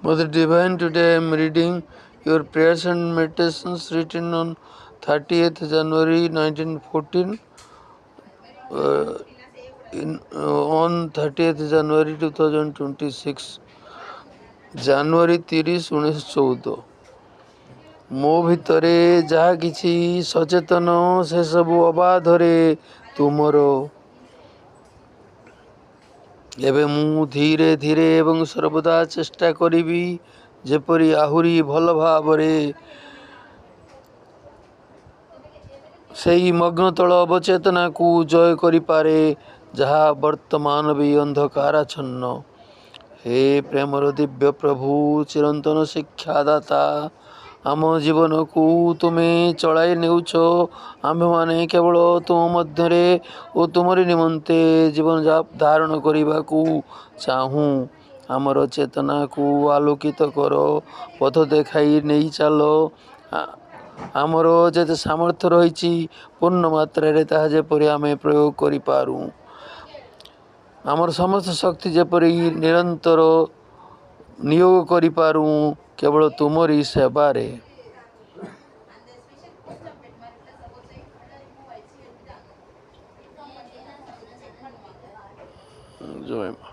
Mother Divine, today I am reading your prayers and meditations written on 30th January 1914. On 30th January 2026, ଜାନୁଆରୀ 30, 1914। ମୋ ଭିତରେ ଯାହା କିଛି ସଚେତନ ସେସବୁ ଅବାଧରେ ତୁମର। ଏବେ ମୁଁ ଧୀରେ ଧୀରେ ଏବଂ ସର୍ବଦା ଚେଷ୍ଟା କରିବି ଯେପରି ଆହୁରି ଭଲ ଭାବରେ ସେହି ମଗ୍ନତଳ ଅବଚେତନାକୁ ଜୟ କରିପାରେ ଯାହା ବର୍ତ୍ତମାନ ବି ଅନ୍ଧକାରାଚ୍ଛନ୍ନ। ହେ ପ୍ରେମର ଦିବ୍ୟ ପ୍ରଭୁ, ଚିରନ୍ତନ ଶିକ୍ଷାଦାତା, ଆମ ଜୀବନକୁ ତୁମେ ଚଳାଇ ନେଉଛ। ଆମ୍ଭେମାନେ କେବଳ ତୁମ ମଧ୍ୟରେ ଓ ତୁମରି ନିମନ୍ତେ ଜୀବନ ଧାରଣ କରିବାକୁ ଚାହୁଁ। ଆମର ଚେତନାକୁ ଆଲୋକିତ କର, ପଥ ଦେଖାଇ ନେଇ ଚାଲ। ଆମର ଯେତେ ସାମର୍ଥ୍ୟ ରହିଛି ପୂର୍ଣ୍ଣ ମାତ୍ରାରେ ତାହା ଯେପରି ଆମେ ପ୍ରୟୋଗ କରିପାରୁ। ଆମର ସମସ୍ତ ଶକ୍ତି ଯେପରି ନିରନ୍ତର ନିୟୋଗ କରିପାରୁ କେବଳ ତୁମରି ସେବାରେ। ଜୟ ମା।